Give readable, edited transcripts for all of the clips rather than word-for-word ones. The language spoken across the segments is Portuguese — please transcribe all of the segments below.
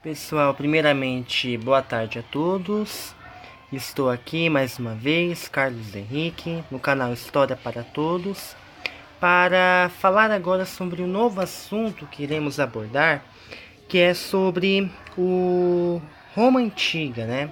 Pessoal, primeiramente, boa tarde a todos. Estou aqui mais uma vez, Carlos Henrique, no canal História para Todos, para falar agora sobre um novo assunto que iremos abordar, que é sobre o Roma Antiga, né?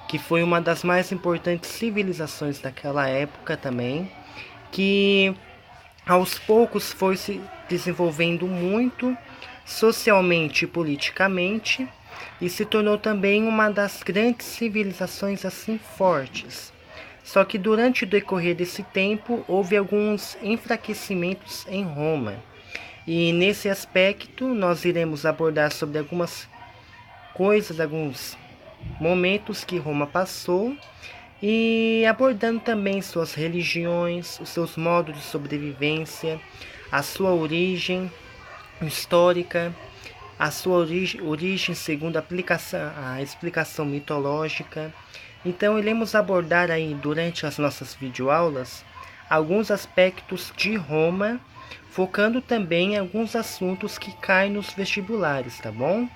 Que foi uma das mais importantes civilizações daquela época também, que aos poucos foi se desenvolvendo muito socialmente e politicamente e se tornou também uma das grandes civilizações assim fortes. Só que durante o decorrer desse tempo houve alguns enfraquecimentos em Roma. E nesse aspecto nós iremos abordar sobre algumas coisas, alguns momentos que Roma passou e abordando também suas religiões, os seus modos de sobrevivência, a sua origem histórica, a sua origem segundo a explicação mitológica. Então iremos abordar aí durante as nossas videoaulas alguns aspectos de Roma, focando também em alguns assuntos que caem nos vestibulares, tá bom?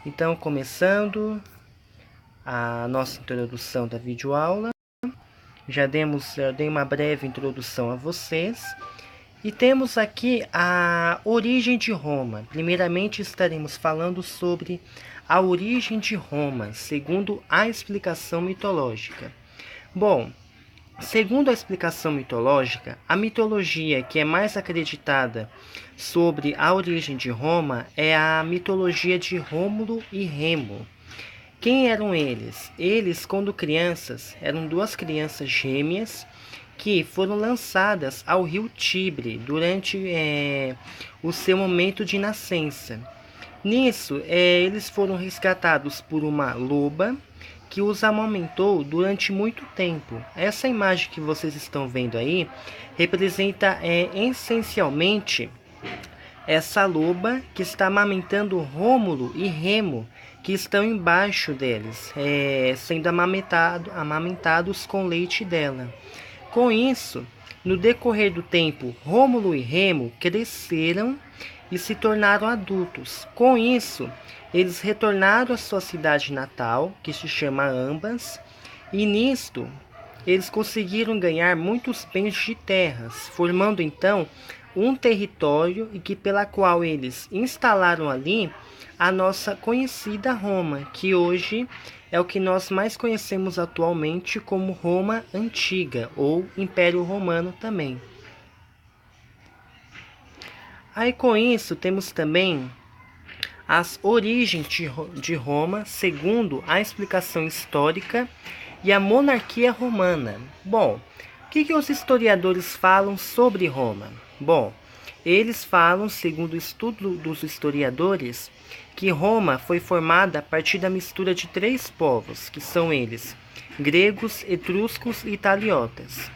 Então começando a nossa introdução da videoaula. Já dei uma breve introdução a vocês. E temos aqui a origem de Roma. Primeiramente estaremos falando sobre a origem de Roma, segundo a explicação mitológica. Bom, segundo a explicação mitológica, a mitologia que é mais acreditada sobre a origem de Roma é a mitologia de Rômulo e Remo. Quem eram eles? Eles, quando crianças, eram duas crianças gêmeas que foram lançadas ao rio Tibre durante o seu momento de nascença. Nisso, eles foram resgatados por uma loba que os amamentou durante muito tempo. Essa imagem que vocês estão vendo aí representa essencialmente essa loba que está amamentando Rômulo e Remo, que estão embaixo deles, sendo amamentados com leite dela. Com isso, no decorrer do tempo, Rômulo e Remo cresceram e se tornaram adultos. Com isso, eles retornaram à sua cidade natal, que se chama Ambas, e nisto eles conseguiram ganhar muitos bens de terras, formando então um território e pela qual eles instalaram ali a nossa conhecida Roma, que hoje é o que nós mais conhecemos atualmente como Roma Antiga ou Império Romano também. Aí com isso temos também as origens de Roma, segundo a explicação histórica, e a monarquia romana. Bom, o que os historiadores falam sobre Roma? Bom, eles falam, segundo o estudo dos historiadores, que Roma foi formada a partir da mistura de três povos, que são eles, gregos, etruscos e italiotas.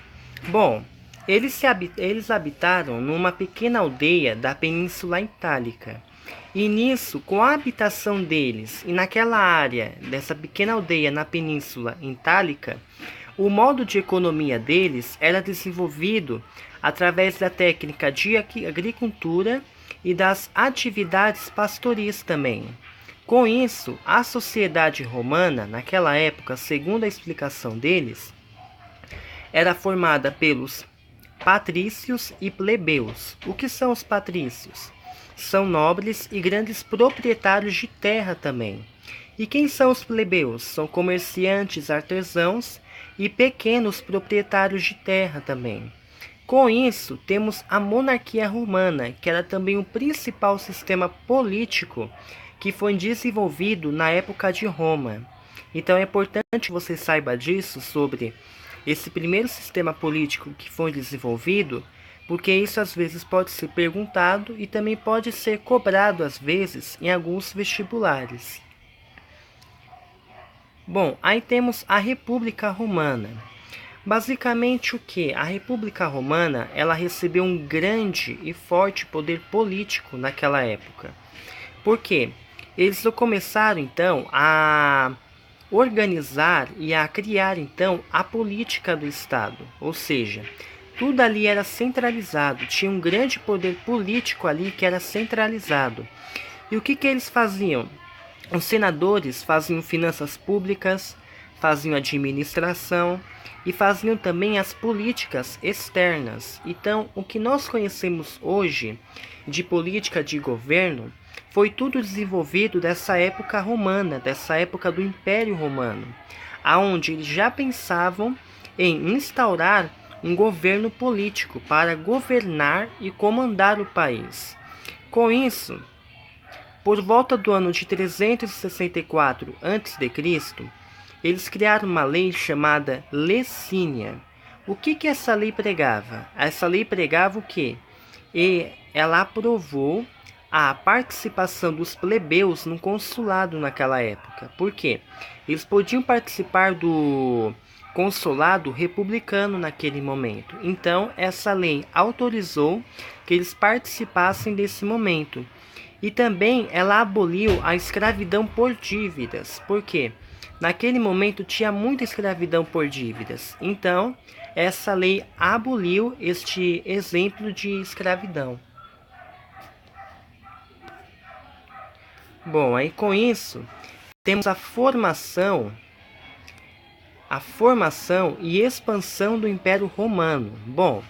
Bom, eles habitaram numa pequena aldeia da Península Itálica. E nisso, com a habitação deles e naquela área dessa pequena aldeia na Península Itálica, o modo de economia deles era desenvolvido através da técnica de agricultura e das atividades pastoris também. Com isso, a sociedade romana, naquela época, segundo a explicação deles, era formada pelos patrícios e plebeus. O que são os patrícios? São nobres e grandes proprietários de terra também. E quem são os plebeus? São comerciantes, artesãos e pequenos proprietários de terra também. Com isso, temos a monarquia romana, que era também o principal sistema político que foi desenvolvido na época de Roma. Então é importante que você saiba disso, sobre esse primeiro sistema político que foi desenvolvido, porque isso às vezes pode ser perguntado e também pode ser cobrado às vezes em alguns vestibulares. Bom, aí temos a República Romana. Basicamente o que? A República Romana, ela recebeu um grande e forte poder político naquela época. Por quê? Eles começaram então a organizar e a criar então a política do Estado, ou seja, tudo ali era centralizado, tinha um grande poder político ali que era centralizado. E o que eles faziam? Os senadores faziam finanças públicas, faziam administração e faziam também as políticas externas. Então, o que nós conhecemos hoje de política de governo foi tudo desenvolvido dessa época romana, dessa época do Império Romano, aonde eles já pensavam em instaurar um governo político para governar e comandar o país. Com isso, por volta do ano de 364 a.C., eles criaram uma lei chamada Licínia. O que essa lei pregava? Essa lei pregava o quê? E ela aprovou a participação dos plebeus no consulado naquela época. Por quê? Eles podiam participar do consulado republicano naquele momento. Então, essa lei autorizou que eles participassem desse momento. E também ela aboliu a escravidão por dívidas. Por quê? Naquele momento tinha muita escravidão por dívidas. Então, essa lei aboliu este exemplo de escravidão. Bom, aí com isso, temos a formação e expansão do Império Romano. Bom,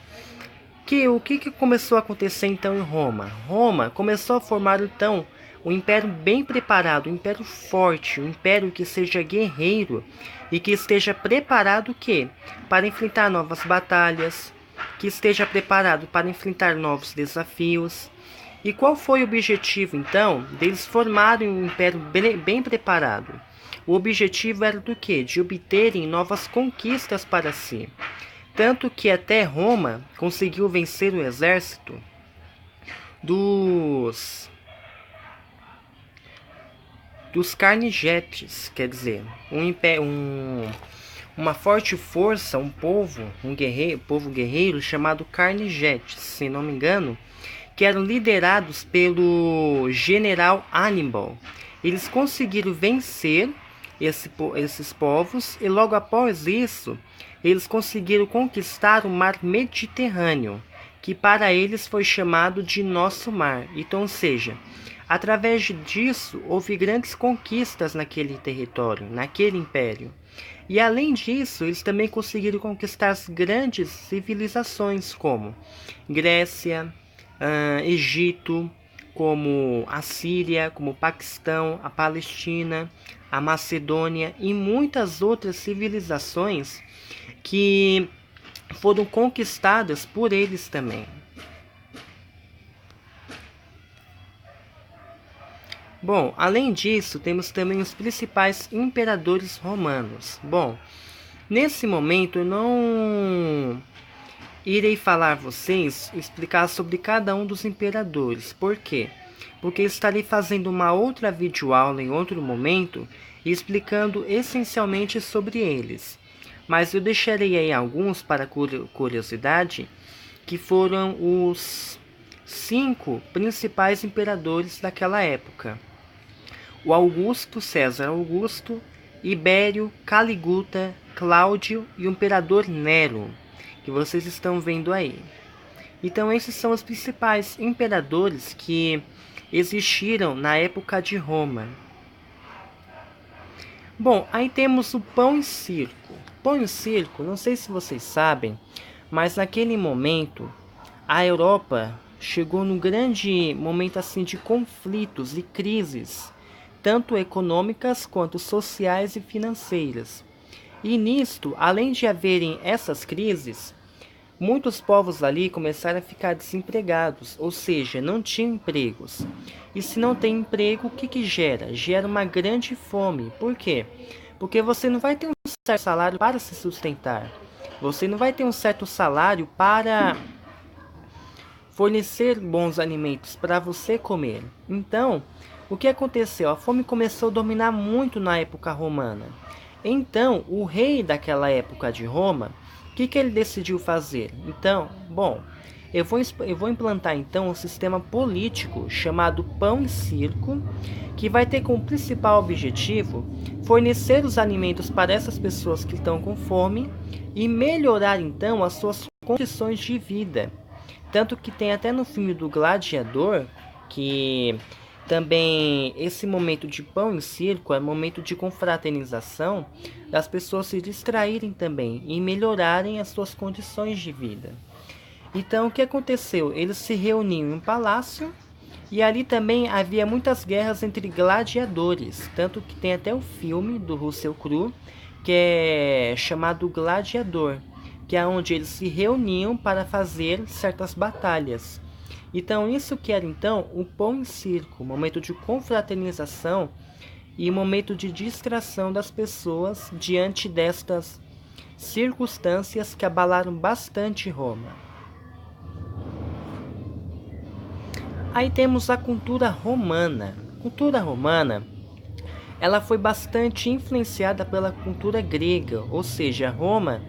o que começou a acontecer então em Roma? Roma começou a formar então um império bem preparado, um império forte, um império que seja guerreiro e que esteja preparado para enfrentar novas batalhas, que esteja preparado para enfrentar novos desafios. E qual foi o objetivo então deles formarem um império bem preparado? O objetivo era do quê? De obterem novas conquistas para si. Tanto que até Roma conseguiu vencer o exército dos Carnigetes, quer dizer, uma forte força, um povo guerreiro chamado Carnigetes, se não me engano, que eram liderados pelo general Hannibal. Eles conseguiram vencer esses povos e logo após isso, eles conseguiram conquistar o mar Mediterrâneo, que para eles foi chamado de Nosso Mar. Então, ou seja, através disso, houve grandes conquistas naquele território, naquele império. E além disso, eles também conseguiram conquistar as grandes civilizações como Grécia, Egito, como a Síria, como o Paquistão, a Palestina, a Macedônia e muitas outras civilizações que foram conquistadas por eles também. Bom, além disso, temos também os principais imperadores romanos. Bom, nesse momento eu não irei falar a vocês, explicar sobre cada um dos imperadores. Por quê? Porque estarei fazendo uma outra videoaula em outro momento, explicando essencialmente sobre eles. Mas eu deixarei aí alguns para curiosidade, que foram os 5 principais imperadores daquela época. O Augusto, César Augusto, Ibério, Calígula, Cláudio e o imperador Nero, que vocês estão vendo aí. Então esses são os principais imperadores que existiram na época de Roma. Bom, aí temos o pão e circo. Pão e circo, não sei se vocês sabem, mas naquele momento a Europa chegou num grande momento assim de conflitos e crises, tanto econômicas quanto sociais e financeiras. E nisto, além de haverem essas crises, muitos povos ali começaram a ficar desempregados, ou seja, não tinham empregos. E se não tem emprego, o que gera? Gera uma grande fome. Por quê? Porque você não vai ter um certo salário para se sustentar. Você não vai ter um certo salário para fornecer bons alimentos para você comer. Então, o que aconteceu? A fome começou a dominar muito na época romana. Então, o rei daquela época de Roma, o que ele decidiu fazer? Então, bom, eu vou implantar então um sistema político chamado pão e circo, que vai ter como principal objetivo fornecer os alimentos para essas pessoas que estão com fome e melhorar então as suas condições de vida. Tanto que tem até no filme do Gladiador, que também esse momento de pão e circo é momento de confraternização, das pessoas se distraírem também e melhorarem as suas condições de vida. Então o que aconteceu? Eles se reuniam em um palácio e ali também havia muitas guerras entre gladiadores, tanto que tem até o filme do Russell Crowe que é chamado Gladiador, que é onde eles se reuniam para fazer certas batalhas. Então isso que era então o pão e circo, momento de confraternização e momento de distração das pessoas diante destas circunstâncias que abalaram bastante Roma. Aí temos a cultura romana. A cultura romana, ela foi bastante influenciada pela cultura grega, ou seja, Roma,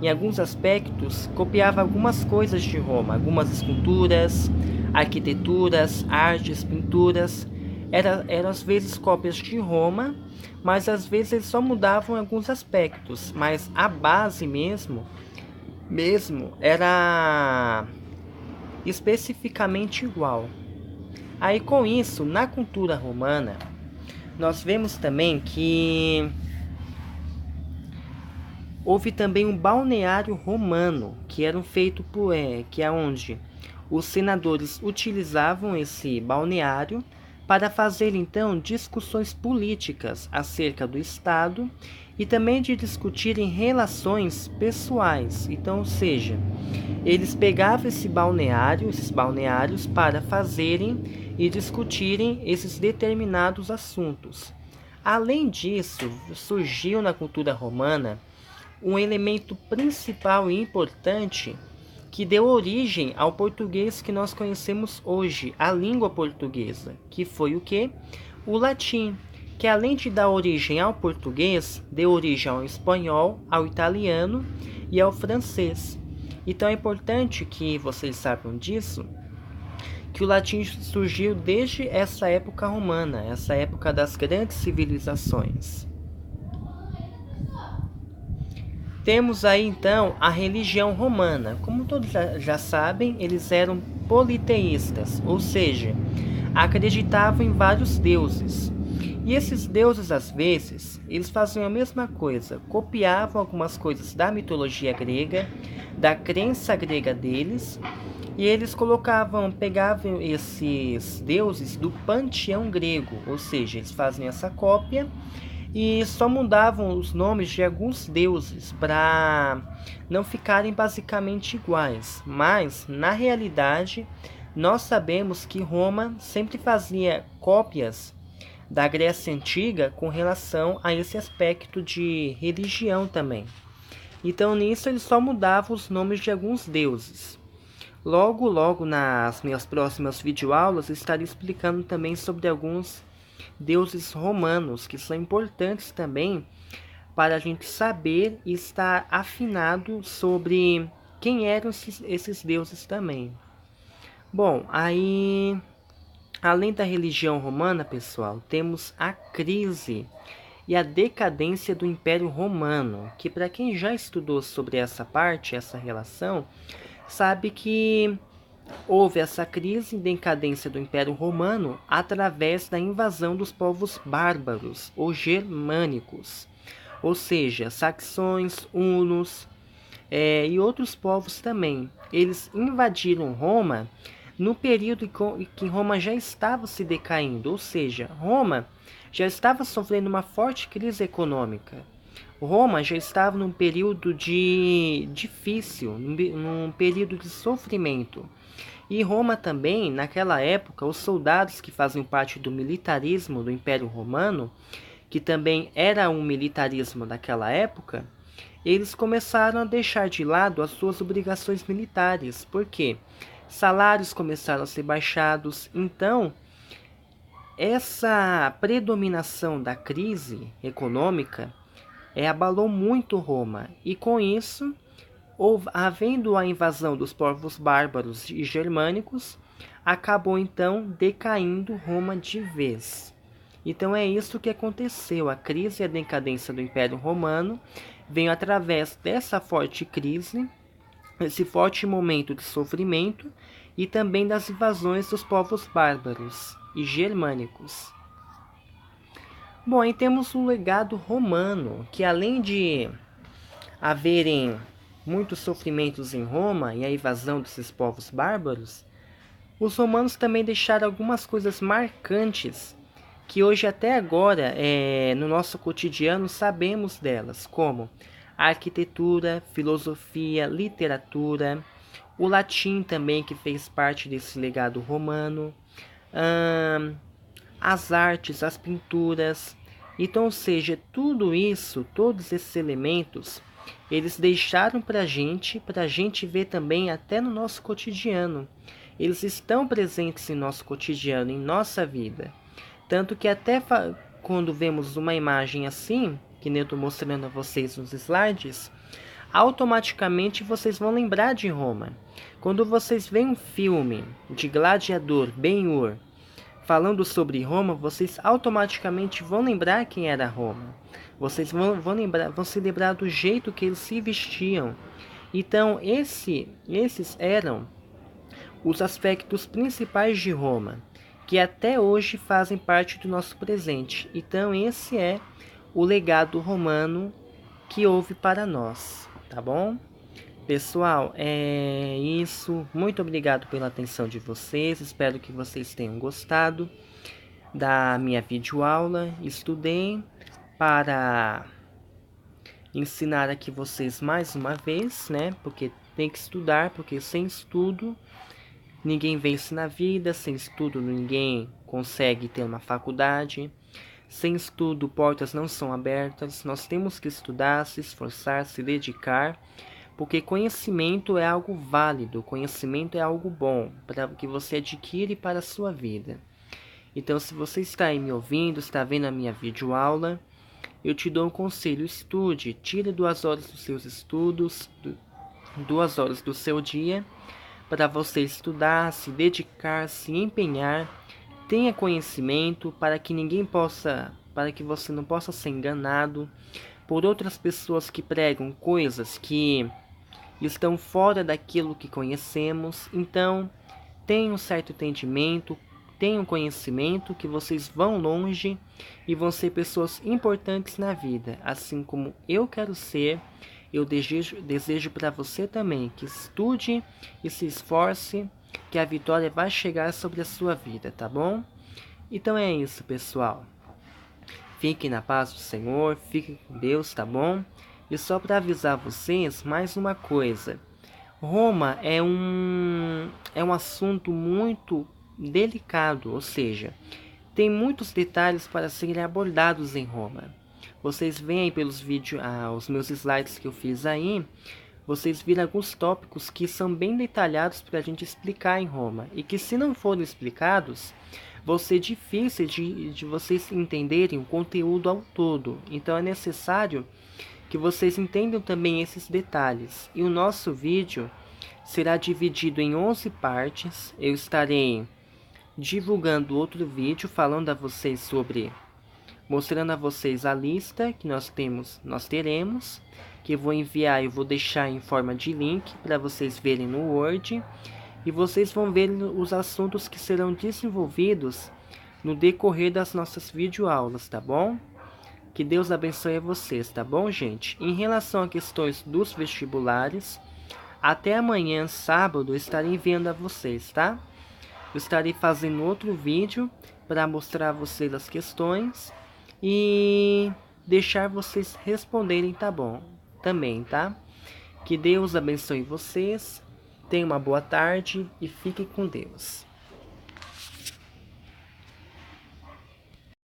em alguns aspectos, copiava algumas coisas de Roma, algumas esculturas, arquiteturas, artes, pinturas. Eram às vezes cópias de Roma, mas às vezes eles só mudavam alguns aspectos, mas a base mesmo era especificamente igual. Aí com isso, na cultura romana, nós vemos também que houve também um balneário romano, que era feito que é onde os senadores utilizavam esse balneário para fazer então discussões políticas acerca do Estado e também de discutirem relações pessoais. Então, ou seja, eles pegavam esses balneários para fazerem e discutirem esses determinados assuntos. Além disso, surgiu na cultura romana um elemento principal e importante que deu origem ao português que nós conhecemos hoje, a língua portuguesa, que foi o quê? O latim, que além de dar origem ao português, deu origem ao espanhol, ao italiano e ao francês. Então é importante que vocês saibam disso, que o latim surgiu desde essa época romana, essa época das grandes civilizações. Temos aí então a religião romana. Como todos já sabem, eles eram politeístas, ou seja, acreditavam em vários deuses. E esses deuses, às vezes, eles faziam a mesma coisa, copiavam algumas coisas da mitologia grega, da crença grega deles, e eles pegavam esses deuses do panteão grego, ou seja, eles fazem essa cópia e só mudavam os nomes de alguns deuses para não ficarem basicamente iguais. Mas, na realidade, nós sabemos que Roma sempre fazia cópias da Grécia Antiga com relação a esse aspecto de religião também. Então, nisso, eles só mudavam os nomes de alguns deuses. Logo nas minhas próximas videoaulas, estarei explicando também sobre alguns deuses romanos, que são importantes também para a gente saber e estar afinado sobre quem eram esses deuses também. Bom, aí, além da religião romana, pessoal, temos a crise e a decadência do Império Romano, que para quem já estudou sobre essa parte, essa relação, sabe que houve essa crise e decadência do Império Romano através da invasão dos povos bárbaros ou germânicos, ou seja, saxões, hunos e outros povos também. Eles invadiram Roma no período em que Roma já estava se decaindo, ou seja, Roma já estava sofrendo uma forte crise econômica. Roma já estava num período difícil, num período de sofrimento. E Roma também, naquela época, os soldados que faziam parte do militarismo do Império Romano, que também era um militarismo daquela época, eles começaram a deixar de lado as suas obrigações militares. Por quê? Salários começaram a ser baixados. Então, essa predominação da crise econômica abalou muito Roma. E com isso, havendo a invasão dos povos bárbaros e germânicos, acabou então decaindo Roma de vez. Então é isso que aconteceu. A crise e a decadência do Império Romano veio através dessa forte crise, esse forte momento de sofrimento e também das invasões dos povos bárbaros. e germânicos. Bom, aí temos o legado romano, que além de haverem muitos sofrimentos em Roma e a invasão desses povos bárbaros, os romanos também deixaram algumas coisas marcantes que hoje até agora, no nosso cotidiano, sabemos delas, como a arquitetura, filosofia, literatura, o latim também, que fez parte desse legado romano, as artes, as pinturas. Então, ou seja, tudo isso, todos esses elementos, eles deixaram para a gente ver também até no nosso cotidiano. Eles estão presentes em nosso cotidiano, em nossa vida. Tanto que até quando vemos uma imagem assim, que nem eu estou mostrando a vocês nos slides, automaticamente vocês vão lembrar de Roma. Quando vocês veem um filme de gladiador, Ben-Hur, falando sobre Roma, vocês automaticamente vão lembrar quem era Roma. Vocês vão se lembrar do jeito que eles se vestiam. Então, esses eram os aspectos principais de Roma, que até hoje fazem parte do nosso presente. Então, esse é o legado romano que houve para nós, tá bom? Pessoal, é isso. Muito obrigado pela atenção de vocês. Espero que vocês tenham gostado da minha videoaula. Estudei para ensinar aqui vocês mais uma vez, né? Porque tem que estudar, porque sem estudo ninguém vence na vida, sem estudo ninguém consegue ter uma faculdade. Sem estudo, portas não são abertas. Nós temos que estudar, se esforçar, se dedicar, porque conhecimento é algo válido, conhecimento é algo bom para que você adquire para a sua vida. Então, se você está aí me ouvindo, está vendo a minha videoaula, eu te dou um conselho: estude, tire 2 horas dos seus estudos, 2 horas do seu dia, para você estudar, se dedicar, se empenhar, tenha conhecimento para que você não possa ser enganado por outras pessoas que pregam coisas que estão fora daquilo que conhecemos. Então, tenham um certo entendimento, tenham conhecimento, que vocês vão longe e vão ser pessoas importantes na vida, assim como eu quero ser. Eu desejo para você também que estude e se esforce, que a vitória vai chegar sobre a sua vida, tá bom? Então é isso, pessoal. Fiquem na paz do Senhor, fiquem com Deus, tá bom? E só para avisar vocês mais uma coisa: Roma é um assunto muito delicado, ou seja, tem muitos detalhes para serem abordados em Roma. Vocês veem pelos vídeos, os meus slides que eu fiz aí, vocês viram alguns tópicos que são bem detalhados para a gente explicar em Roma, e que, se não forem explicados, vão ser difíceis de vocês entenderem o conteúdo ao todo. Então é necessário que vocês entendam também esses detalhes. E o nosso vídeo será dividido em 11 partes. Eu estarei divulgando outro vídeo falando a vocês mostrando a vocês a lista que nós teremos, que eu vou enviar e vou deixar em forma de link para vocês verem no Word, e vocês vão ver os assuntos que serão desenvolvidos no decorrer das nossas videoaulas, tá bom? Que Deus abençoe a vocês, tá bom, gente? Em relação a questões dos vestibulares, até amanhã, sábado, eu estarei enviando a vocês, tá? Eu estarei fazendo outro vídeo para mostrar a vocês as questões e deixar vocês responderem, tá bom? Também, tá? Que Deus abençoe vocês, tenham uma boa tarde e fiquem com Deus.